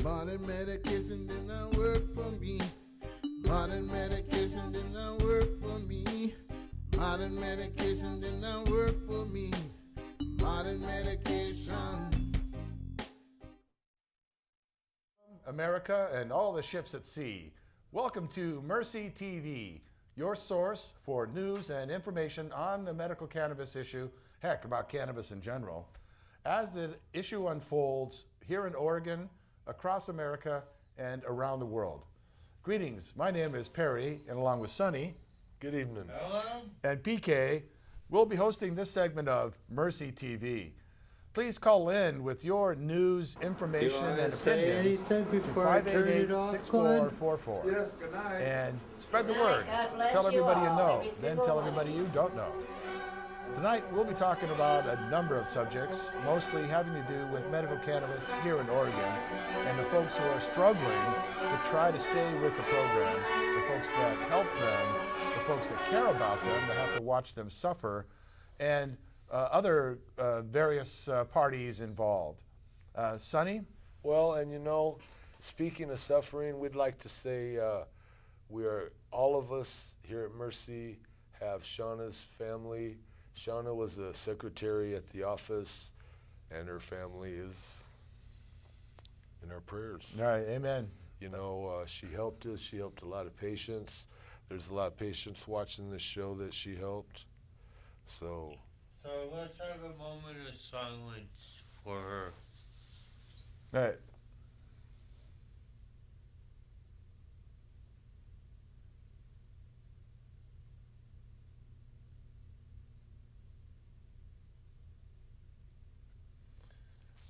Modern medication did not work for me. Modern medication did not work for me. Modern medication did not work for me. Modern medication. America and all the ships at sea. Welcome to Mercy TV, your source for news and information on the medical cannabis issue, heck, about cannabis in general. As the issue unfolds here in Oregon, across America, and around the world. Greetings, my name is Perry, and along with Sonny. Good evening. Hello? And PK, we'll be hosting this segment of Mercy TV. Please call in with your news, information, and opinions to 588-6444. Yes, good night. And spread the Good night. word. God bless Tell you everybody you all, know, every then single tell one. everybody you don't know. Tonight, we'll be talking about a number of subjects, mostly having to do with medical cannabis here in Oregon, and the folks who are struggling to try to stay with the program, the folks that help them, the folks that care about them, that have to watch them suffer, and other various parties involved. Sonny? Well, and you know, speaking of suffering, we'd like to say all of us here at Mercy have Shauna's family. Shauna was a secretary at the office, and her family is in our prayers. All right, amen. You know, she helped us. She helped a lot of patients. There's a lot of patients watching this show that she helped. So let's have a moment of silence for her. All right.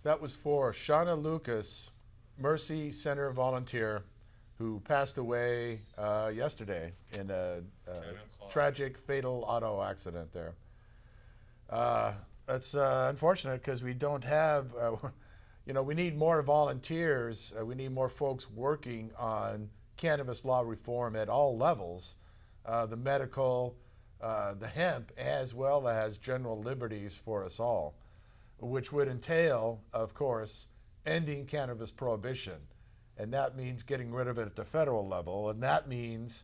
That was for Shauna Lucas, Mercy Center volunteer, who passed away yesterday in a tragic, fatal auto accident there. That's unfortunate because we don't have, we need more volunteers. We need more folks working on cannabis law reform at all levels, the medical, the hemp, as well as general liberties for us all, which would entail, of course, ending cannabis prohibition. And that means getting rid of it at the federal level. And that means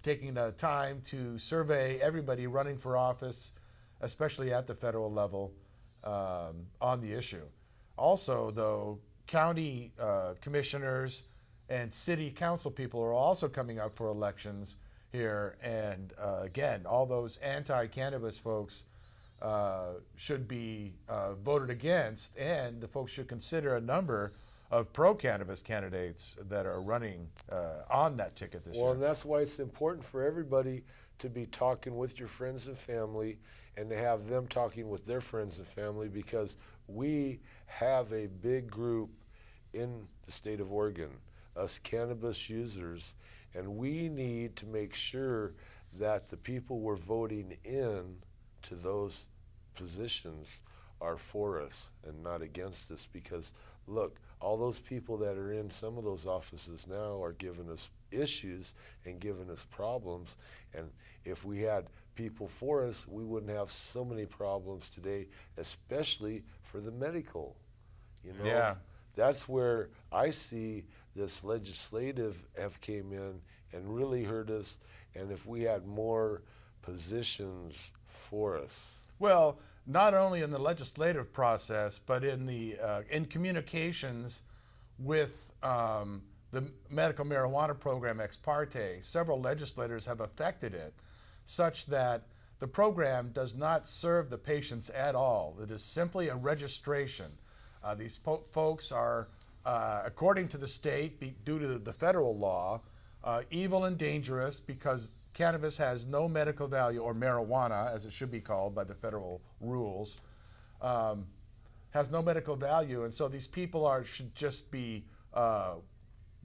taking the time to survey everybody running for office, especially at the federal level, on the issue. Also, though, county commissioners and city council people are also coming up for elections here. And again, all those anti-cannabis folks should be voted against, and the folks should consider a number of pro-cannabis candidates that are running on that ticket this year. Well, and that's why it's important for everybody to be talking with your friends and family and to have them talking with their friends and family, because we have a big group in the state of Oregon, us cannabis users, and we need to make sure that the people we're voting in to those positions are for us and not against us, because look, all those people that are in some of those offices now are giving us issues and giving us problems, and if we had people for us, we wouldn't have so many problems today, especially for the medical. You know, Yeah. That's where I see this legislative have came in and really hurt us, and if we had more positions for us. Well, not only in the legislative process, but in the in communications with the medical marijuana program ex parte, several legislators have affected it, such that the program does not serve the patients at all. It is simply a registration. These folks are, according to the state, due to the federal law, evil and dangerous because cannabis has no medical value, or marijuana, as it should be called by the federal rules, has no medical value, and so these people should just be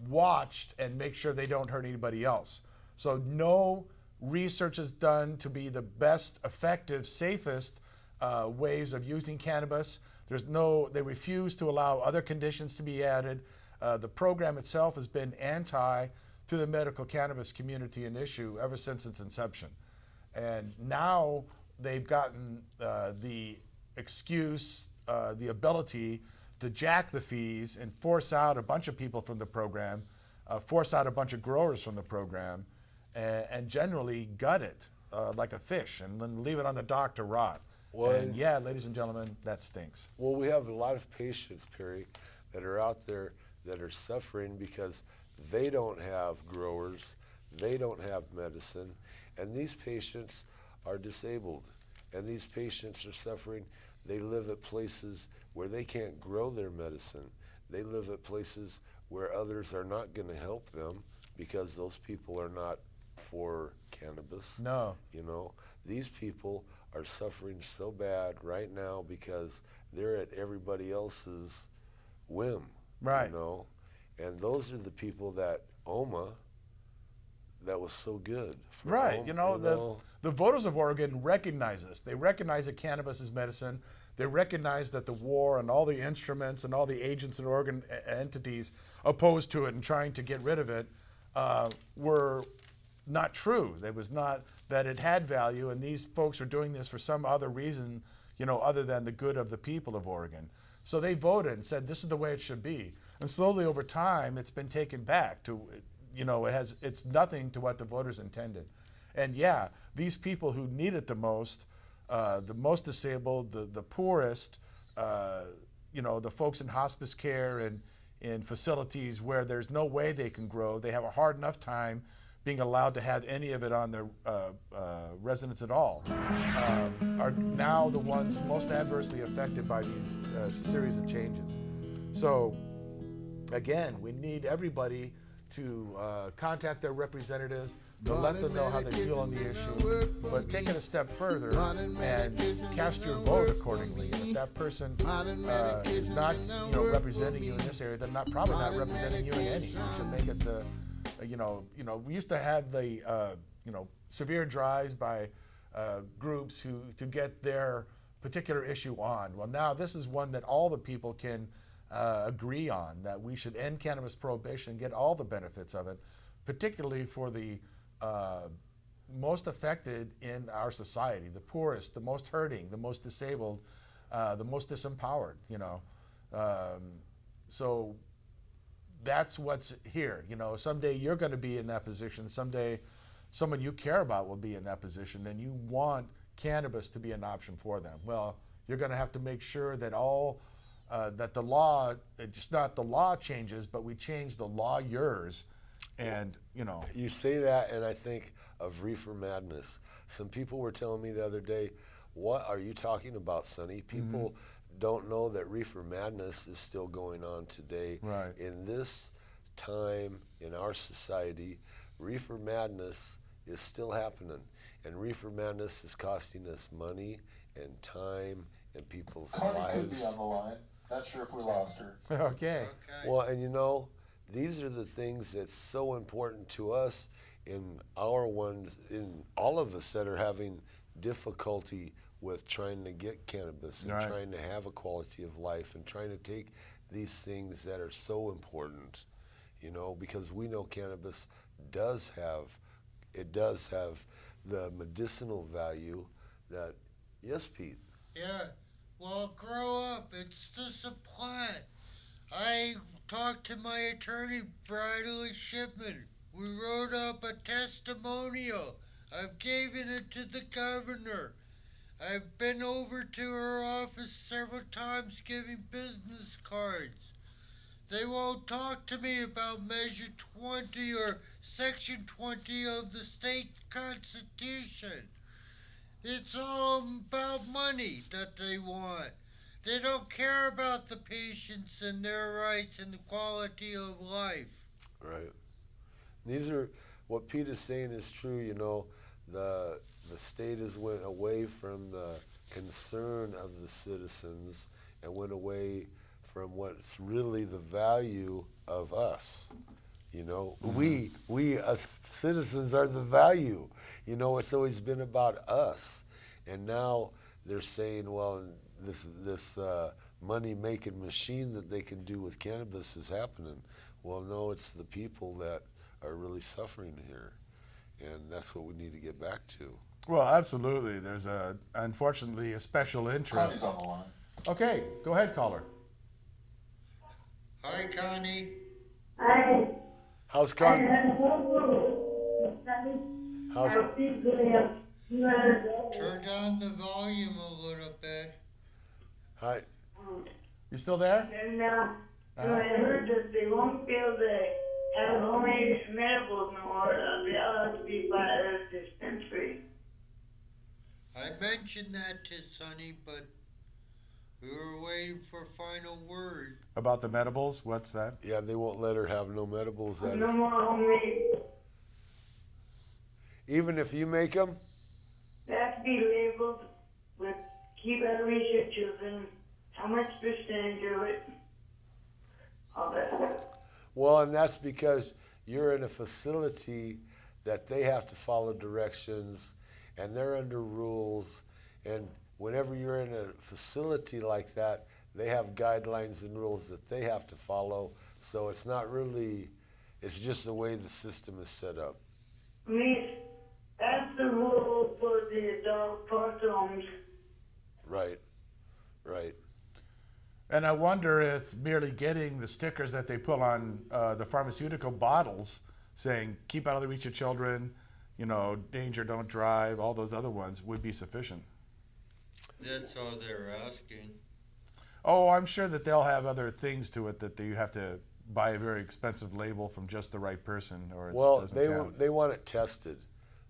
watched and make sure they don't hurt anybody else. So no research is done to be the best, effective, safest ways of using cannabis. They refuse to allow other conditions to be added. The program itself has been anti to the medical cannabis community and issue ever since its inception. And now they've gotten the excuse, the ability to jack the fees and force out a bunch of people from the program, force out a bunch of growers from the program, and generally gut it like a fish and then leave it on the dock to rot. Well, and yeah, ladies and gentlemen, that stinks. Well, we have a lot of patients, Perry, that are out there that are suffering because they don't have growers, they don't have medicine, and these patients are disabled, and these patients are suffering. They live at places where they can't grow their medicine. They live at places where others are not going to help them because those people are not for cannabis. No. You know, these people are suffering so bad right now because they're at everybody else's whim. Right. You know, and those are the people that OMA, that was so good. For Right. OMA, The voters of Oregon recognize this. They recognize that cannabis is medicine. They recognize that the war and all the instruments and all the agents and organ entities opposed to it and trying to get rid of it were not true. It was not that it had value, and these folks are doing this for some other reason, other than the good of the people of Oregon. So they voted and said this is the way it should be. And slowly over time, it's been taken back to, it's nothing to what the voters intended. And yeah, these people who need it the most disabled, the poorest, the folks in hospice care and in facilities where there's no way they can grow, they have a hard enough time being allowed to have any of it on their residence at all, are now the ones most adversely affected by these series of changes. So again, we need everybody to contact their representatives, to let them know how they feel on the issue, but take it a step further and cast your vote accordingly. If that person is not, representing you in this area, they're probably not representing you in any. You should make it the, we used to have the, severe drives by groups to get their particular issue on. Well, now this is one that all the people can agree on, that we should end cannabis prohibition, get all the benefits of it, particularly for the most affected in our society, the poorest, the most hurting, the most disabled, the most disempowered, so that's what's here. Someday you're going to be in that position. Someday someone you care about will be in that position, and you want cannabis to be an option for them. Well, you're going to have to make sure that that the law, just not the law changes, but we change the law yours. And, You say that, and I think of Reefer Madness. Some people were telling me the other day, what are you talking about, Sonny? People don't know that Reefer Madness is still going on today. Right. In this time in our society, Reefer Madness is still happening. And Reefer Madness is costing us money and time and people's Cardi lives. could be on the line. Not sure if we lost her. Okay. Well, and these are the things that's so important to us in in all of us that are having difficulty with trying to get cannabis and Right. trying to have a quality of life and trying to take these things that are so important, because we know cannabis does have the medicinal value that, yes, Pete? Yeah, well, grow up. It's just a plant. I talked to my attorney, Bradley Shipman. We wrote up a testimonial. I've given it to the governor. I've been over to her office several times giving business cards. They won't talk to me about Measure 20 or Section 20 of the state constitution. It's all about money that they want. They don't care about the patients and their rights and the quality of life. Right. These are, what Pete is saying is true, the state has went away from the concern of the citizens and went away from what's really the value of us. We as citizens are the value. It's always been about us. And now they're saying, well, this money-making machine that they can do with cannabis is happening. Well, no, it's the people that are really suffering here. And that's what we need to get back to. Well, absolutely. There's unfortunately a special Cardi's interest. on the line. Okay, go ahead, caller. Hi, Connie. How's Turn down the volume a little bit. Hi. You still there? And I heard that they won't be able to have homemade medicals no more. They'll have to be by a dispensary. I mentioned that to Sonny, but we were waiting for final word. About the medibles? What's that? Yeah, they won't let her have no medibles. No more homemade. Even if you make them? They have to be labeled with keep out of reach of children, how much percentage of it, all that stuff. Well, and that's because you're in a facility that they have to follow directions and they're under rules. And whenever you're in a facility like that, they have guidelines and rules that they have to follow. So it's not really, it's just the way the system is set up. I mean, that's the rule for the adult foster homes. Right, right. And I wonder if merely getting the stickers that they put on the pharmaceutical bottles saying, keep out of the reach of children, you know, danger, don't drive, all those other ones would be sufficient. That's all they're asking. Oh, I'm sure that they'll have other things to it that you have to buy a very expensive label from just the right person, or it doesn't count. They want it tested.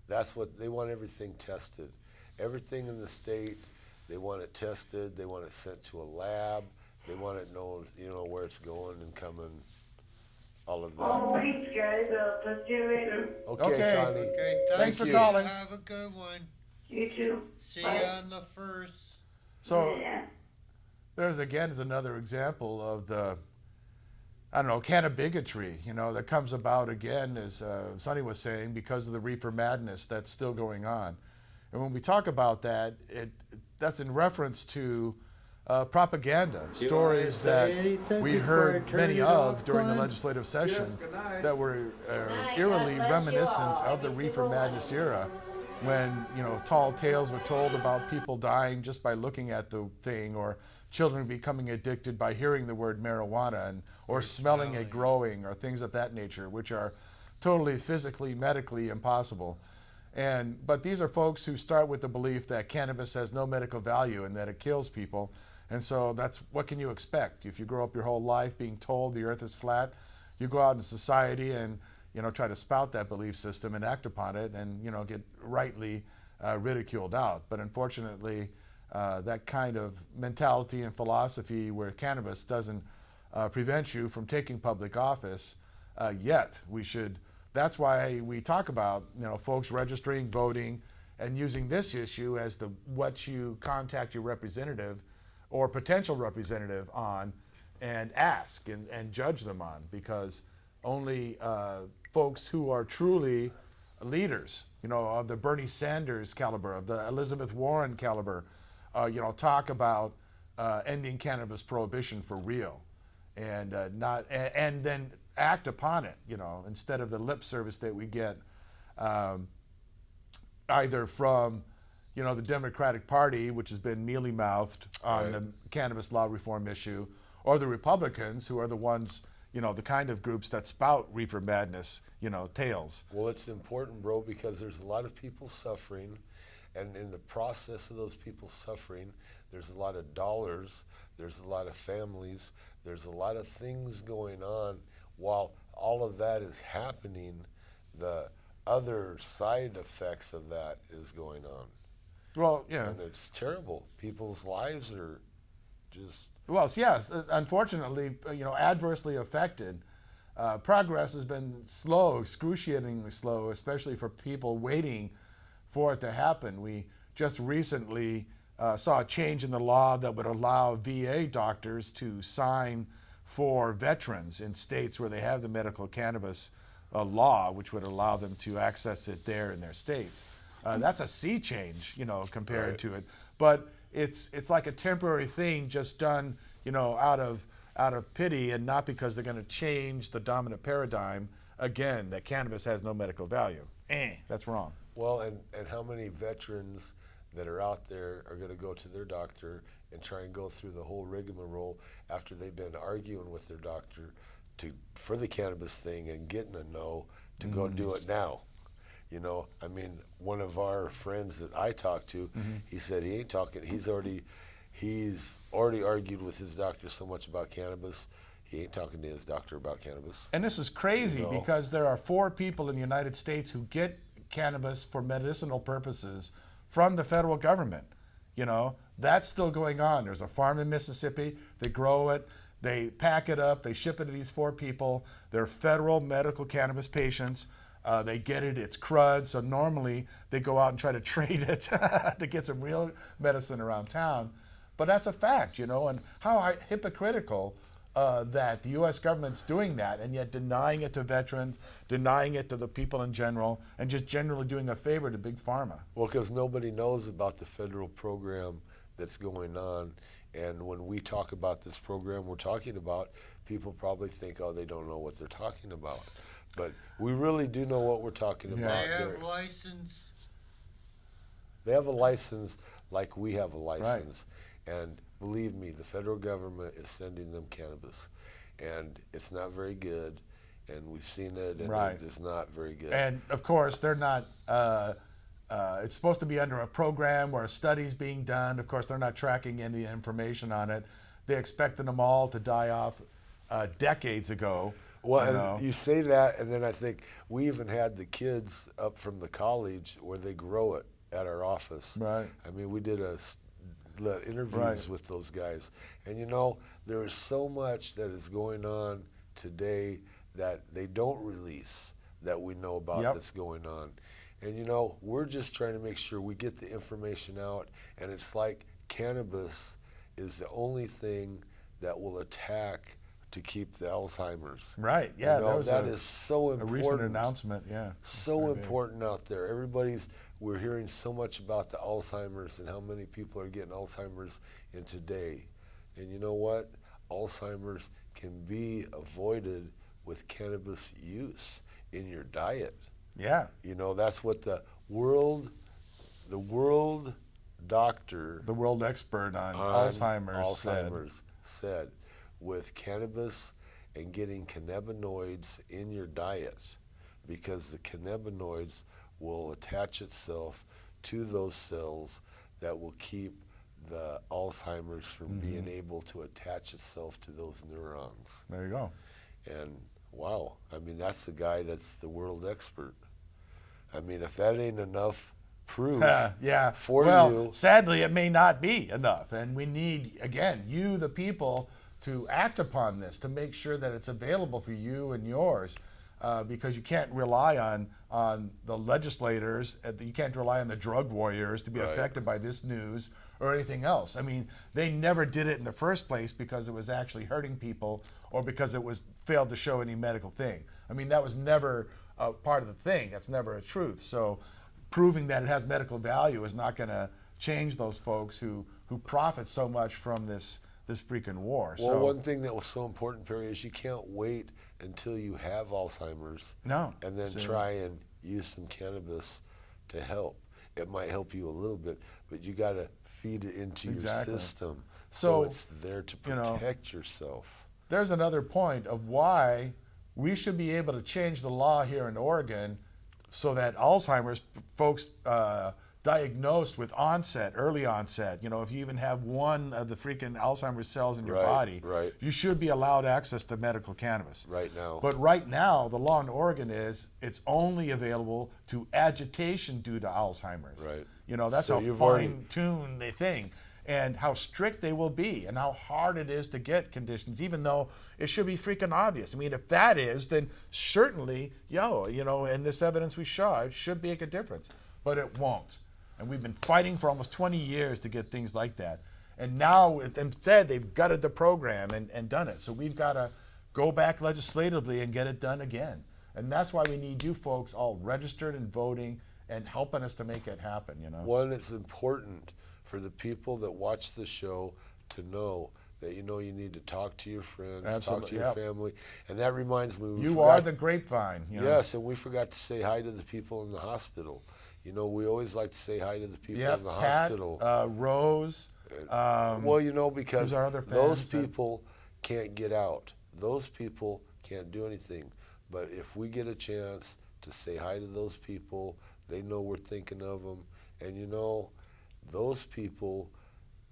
That's what they want. Everything tested. Everything in the state, they want it tested. They want it sent to a lab. They want it known, you know, where it's going and coming. All of that. Oh, thanks, guys. I'll talk to you later. Okay, Okay. Connie. Okay, Thanks for you. calling. Have a good one. You too. See Bye. you on the 1st. So Yeah. there's again is another example of the, I don't know, can of bigotry, you know, that comes about again, as Sonny was saying, because of the reefer madness that's still going on. And when we talk about that, that's in reference to propaganda, stories that we heard many of during the legislative session that were eerily reminiscent of the reefer madness era, when, you know, tall tales were told about people dying just by looking at the thing, or children becoming addicted by hearing the word marijuana, and or smelling it growing, or things of that nature, which are totally physically, medically impossible. But these are folks who start with the belief that cannabis has no medical value and that it kills people. And so that's, what can you expect? If you grow up your whole life being told the earth is flat, you go out in society and, you know, try to spout that belief system and act upon it, and, you know, get rightly ridiculed out. But unfortunately, that kind of mentality and philosophy where cannabis doesn't prevent you from taking public office, yet we should, that's why we talk about, you know, folks registering, voting, and using this issue as the what you contact your representative or potential representative on and ask and judge them on, because only folks who are truly leaders, you know, of the Bernie Sanders caliber, of the Elizabeth Warren caliber, you know, talk about ending cannabis prohibition for real, and and then act upon it, you know, instead of the lip service that we get either from, you know, the Democratic Party, which has been mealy-mouthed on the cannabis law reform issue, or the Republicans, who are the ones, you know, the kind of groups that spout reefer madness, you know, tales. Well, it's important, bro, because there's a lot of people suffering, and in the process of those people suffering, there's a lot of dollars, there's a lot of families, there's a lot of things going on. While all of that is happening, the other side effects of that is going on. Well, yeah. And it's terrible. People's lives are just... Well, yes, unfortunately, you know, adversely affected. Progress has been slow, excruciatingly slow, especially for people waiting for it to happen. We just recently saw a change in the law that would allow VA doctors to sign for veterans in states where they have the medical cannabis law, which would allow them to access it there in their states. That's a sea change, you know, compared to it. But it's like a temporary thing, just done, you know, out of pity, and not because they're going to change the dominant paradigm again that cannabis has no medical value. That's wrong. Well, and how many veterans that are out there are going to go to their doctor and try and go through the whole rigmarole after they've been arguing with their doctor for the cannabis thing and getting a no to go do it now. You know, I mean, one of our friends that I talked to, he said he ain't talking. He's already argued with his doctor so much about cannabis. He ain't talking to his doctor about cannabis. And this is crazy You know? because there are 4 people in the United States who get cannabis for medicinal purposes from the federal government. You know, that's still going on. There's a farm in Mississippi. They grow it. They pack it up. They ship it to these 4 people. They're federal medical cannabis patients. They get it. It's crud. So normally they go out and try to trade it to get some real medicine around town. But that's a fact, you know, and how hypocritical that the U.S. government's doing that and yet denying it to veterans, denying it to the people in general, and just generally doing a favor to Big Pharma. Well, because nobody knows about the federal program that's going on. And when we talk about this program we're talking about, people probably think, oh, they don't know what they're talking about. But we really do know what we're talking Yeah. about. They have They're- license. They have a license like we have a license. And believe me, the federal government is sending them cannabis. And it's not very good. And we've seen it, and Right. it is not very good. And of course, they're not. It's supposed to be under a program where a study's being done. Of course, they're not tracking any information on it. They expected them all to die off decades ago. Well, you and know. you say that, and then I think we even had the kids up from the college where they grow it at our office. Right. I mean, we did interviews Right. with those guys, and you know, there is so much that is going on today that they don't release that we know about Yep. that's going on. And you know, we're just trying to make sure we get the information out, and it's like cannabis is the only thing that will attack to keep the Alzheimer's. Right. Yeah. You know, that that was is so a important. recent announcement. Yeah. So Very big. important out there. We're hearing so much about the Alzheimer's and how many people are getting Alzheimer's in today. And you know what? Alzheimer's can be avoided with cannabis use in your diet. Yeah. You know, that's what the world doctor The world expert on on Alzheimer's said with cannabis and getting cannabinoids in your diet, because the cannabinoids will attach itself to those cells that will keep the Alzheimer's from being able to attach itself to those neurons. There you go. And wow, I mean, that's the guy that's the world expert. I mean, if that ain't enough proof Yeah. for well, you. sadly, it may not be enough, and we need, again, you, the people, to act upon this to make sure that it's available for you and yours, because you can't rely on the legislators. You can't rely on the drug warriors to be Right. affected by this news or anything else. I mean, they never did it in the first place because it was actually hurting people or because it was failed to show any medical thing. I mean, that was never part of the thing. That's never a truth. So proving that it has medical value is not going to change those folks who profit so much from this freaking war. Well, so one thing that was so important, Perry, is you can't wait until you have Alzheimer's no, and then See, try and use some cannabis to help. It might help you a little bit, but you got to feed it into Exactly. your system So, it's there to you know, protect yourself. There's another point of why we should be able to change the law here in Oregon so that Alzheimer's folks diagnosed with early onset, you know, if you even have one of the freaking Alzheimer's cells in your Right, body, right. you should be allowed access to medical cannabis. Right now. But right now, the law in Oregon is it's only available to agitation due to Alzheimer's. Right. You know, that's So how you've already- fine-tuned the thing, and how strict they will be, and how hard it is to get conditions, even though it should be freaking obvious. I mean, if that is, then certainly, you know, and this evidence we saw, it should make a difference, but it won't. And we've been fighting for almost 20 years to get things like that. And now, instead, they've gutted the program and done it. So we've got to go back legislatively and get it done again. And that's why we need you folks all registered and voting and helping us to make it happen, you know? One, it's important for the people that watch the show to know that you need to talk to your friends, talk Absolutely, to your yep. family. And that reminds me, You are the grapevine, you know? Yes, and we forgot to say hi to the people in the hospital. You know, we always like to say hi to the people Yep, in the Pat, hospital. Rose, Well, you know, because who's our other those fans that- people can't get out. Those people can't do anything. But if we get a chance to say hi to those people, they know we're thinking of them. And you know, those people,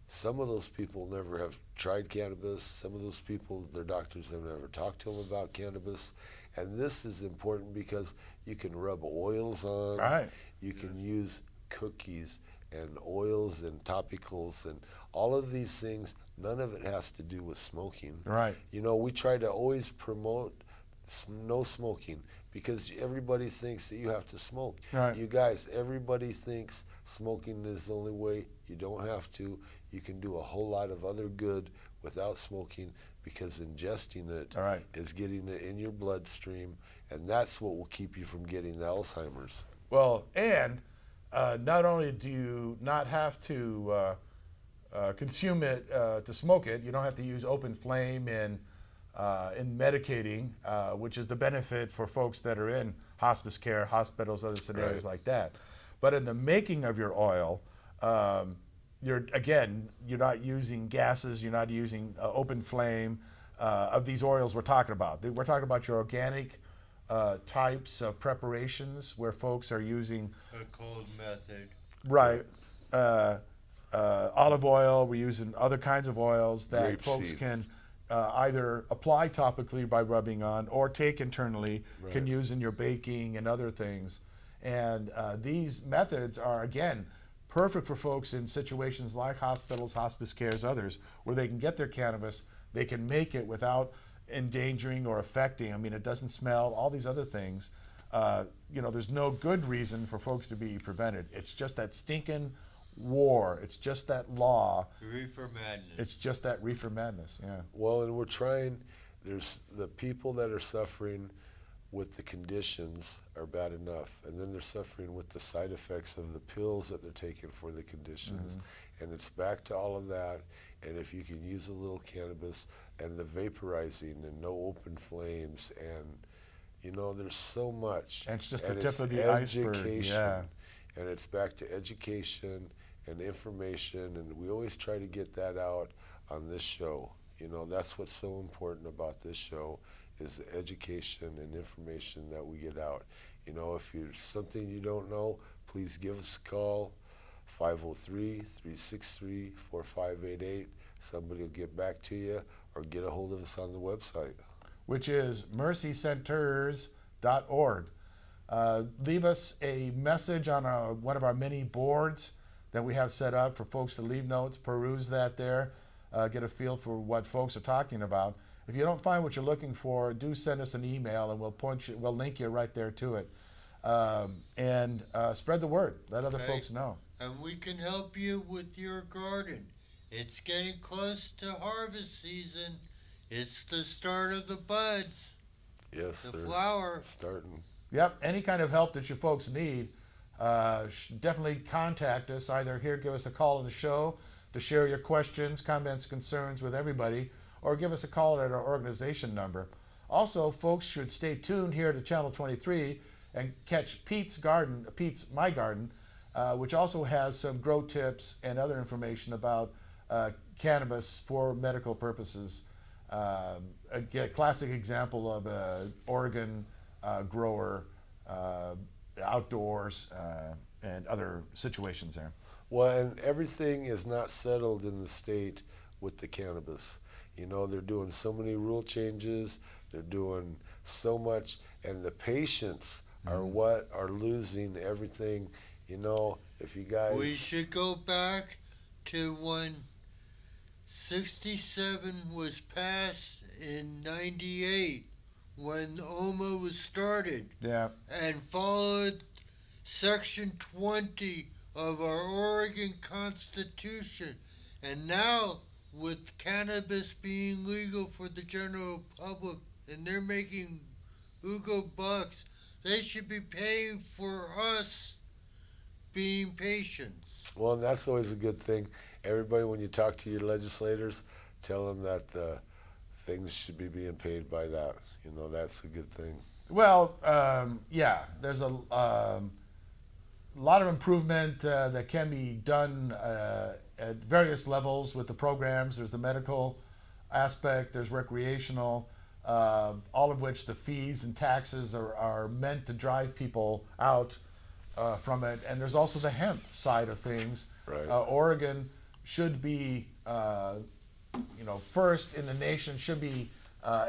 some of those people never have tried cannabis. Some of those people, their doctors have never talked to them about cannabis. And this is important because you can rub oils on. Right. You can use cookies and oils and topicals and all of these things. None of it has to do with smoking. Right. You know, we try to always promote no smoking because everybody thinks that you have to smoke. Right. You guys, everybody thinks smoking is the only way. You don't have to. You can do a whole lot of other good without smoking because ingesting it All right. is getting it in your bloodstream, and that's what will keep you from getting the Alzheimer's. Well, and not only do you not have to consume it to smoke it, you don't have to use open flame in medicating, which is the benefit for folks that are in hospice care, hospitals, other scenarios Right. like that. But in the making of your oil, you're not using gases, you're not using open flame of these oils we're talking about. We're talking about your organic types of preparations where folks are using A cold method. right olive oil. We're using other kinds of oils that folks Grapeseed. can either apply topically by rubbing on or take internally, can use in your baking and other things. And these methods are, again, perfect for folks in situations like hospitals, hospice cares, others, where they can get their cannabis, they can make it without endangering or affecting. I mean, it doesn't smell, all these other things. There's no good reason for folks to be prevented. It's just that stinking war. It's just that law. Reefer madness. It's just that reefer madness, yeah. Well, and we're trying, there's the people that are suffering with the conditions are bad enough, and then they're suffering with the side effects of the pills that they're taking for the conditions. And it's back to all of that, and if you can use a little cannabis and the vaporizing and no open flames, and you know, there's so much. And it's just the And tip it's of the iceberg, education. yeah. And it's back to education and information, and we always try to get that out on this show. You know, that's what's so important about this show is the education and information that we get out. You know, if there's something you don't know, please give us a call, 503-363-4588. Somebody will get back to you, or get a hold of us on the website. Which is mercycenters.org. Leave us a message on one of our many boards that we have set up for folks to leave notes, peruse that there, get a feel for what folks are talking about. If you don't find what you're looking for, do send us an email and we'll link you right there to it. And spread the word. Let other Okay. folks know. And we can help you with your garden. It's getting close to harvest season. It's the start of the buds, Yes, the they're flower. starting. Yep, any kind of help that you folks need, definitely contact us. Either here, give us a call on the show to share your questions, comments, concerns with everybody, or give us a call at our organization number. Also, folks should stay tuned here to Channel 23 and catch Pete's My Garden, which also has some grow tips and other information about cannabis for medical purposes. A classic example of an Oregon grower, outdoors, and other situations there. Well, and everything is not settled in the state with the cannabis. You know, they're doing so many rule changes, they're doing so much, and the patients are what are losing everything. You know, if you guys... We should go back to when 67 was passed in 98, when OMA was started, Yeah. and followed Section 20 of our Oregon Constitution. And now, with cannabis being legal for the general public, and they're making Hugo bucks, they should be paying for us being patients. Well, and that's always a good thing. Everybody, when you talk to your legislators, tell them that things should be being paid by that. You know, that's a good thing. Well, yeah, there's a lot of improvement that can be done at various levels with the programs. There's the medical aspect, there's recreational, all of which the fees and taxes are meant to drive people out from it. And there's also the hemp side of things. Right. Oregon should be, first in the nation, should be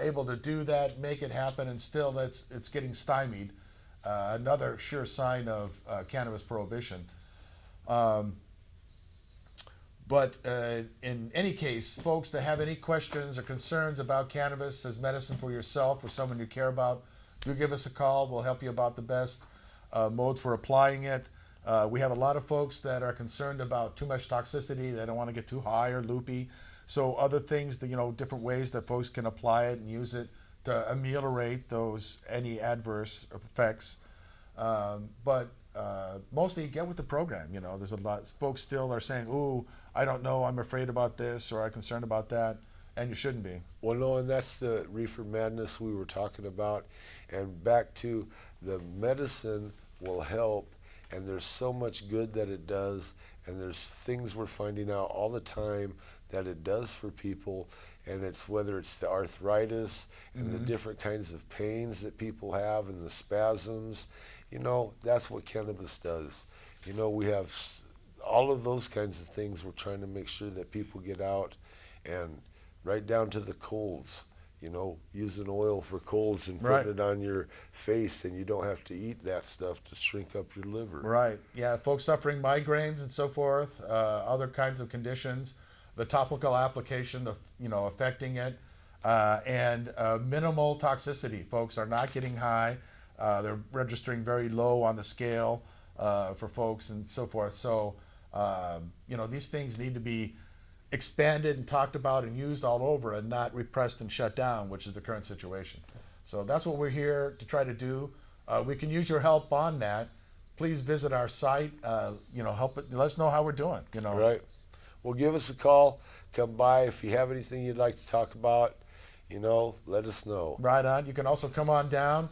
able to do that, make it happen, and still it's getting stymied. Another sure sign of cannabis prohibition. But in any case, folks that have any questions or concerns about cannabis as medicine for yourself or someone you care about, do give us a call. We'll help you about the best modes for applying it. We have a lot of folks that are concerned about too much toxicity. They don't want to get too high or loopy. So other things that, different ways that folks can apply it and use it to ameliorate any adverse effects. But mostly get with the program. There's a lot. Folks still are saying, "Ooh, I don't know. I'm afraid about this, or I'm concerned about that," and you shouldn't be. Well, no, and that's the reefer madness we were talking about. And back to the medicine will help, and there's so much good that it does, and there's things we're finding out all the time that it does for people, and it's whether it's the arthritis and the different kinds of pains that people have and the spasms. That's what cannabis does. We have all of those kinds of things. We're trying to make sure that people get out, and right down to the colds. Using oil for colds and putting it on your face, and you don't have to eat that stuff to shrink up your liver. Right. Yeah. Folks suffering migraines and so forth, other kinds of conditions, the topical application of affecting it, and minimal toxicity. Folks are not getting high. They're registering very low on the scale for folks and so forth. So these things need to be expanded and talked about and used all over, and not repressed and shut down, which is the current situation. So that's what we're here to try to do. We can use your help on that. Please visit our site. Help it. Let us know how we're doing. Right. Well, give us a call. Come by if you have anything you'd like to talk about. Let us know. Right on. You can also come on down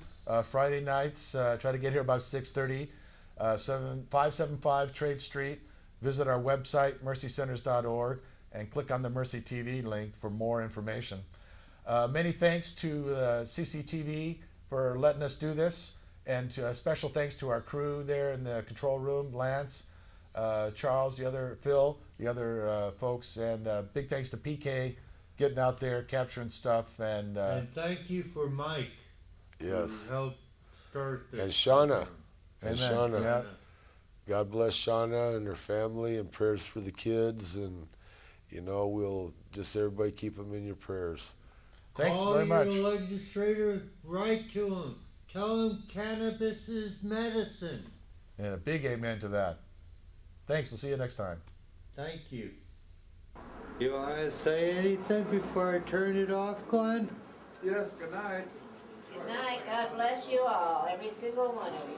Friday nights. Try to get here about 6:30. 575 Trade Street. Visit our website, mercycenters.org, and click on the Mercy TV link for more information. Many thanks to CCTV for letting us do this, and special thanks to our crew there in the control room, Lance, Charles, Phil, the other folks, and big thanks to PK getting out there, capturing stuff. And thank you for Mike. Yes. Who helped start this. And Shauna. Amen. And Shauna. Yeah. God bless Shauna and her family, and prayers for the kids, and we'll just everybody keep them in your prayers. Thanks Call very much. your legislator, write to him, tell him cannabis is medicine. And a big amen to that. Thanks. We'll see you next time. Thank you. You want to say anything before I turn it off, Glenn? Yes, good night. Good night. God bless you all, every single one of you.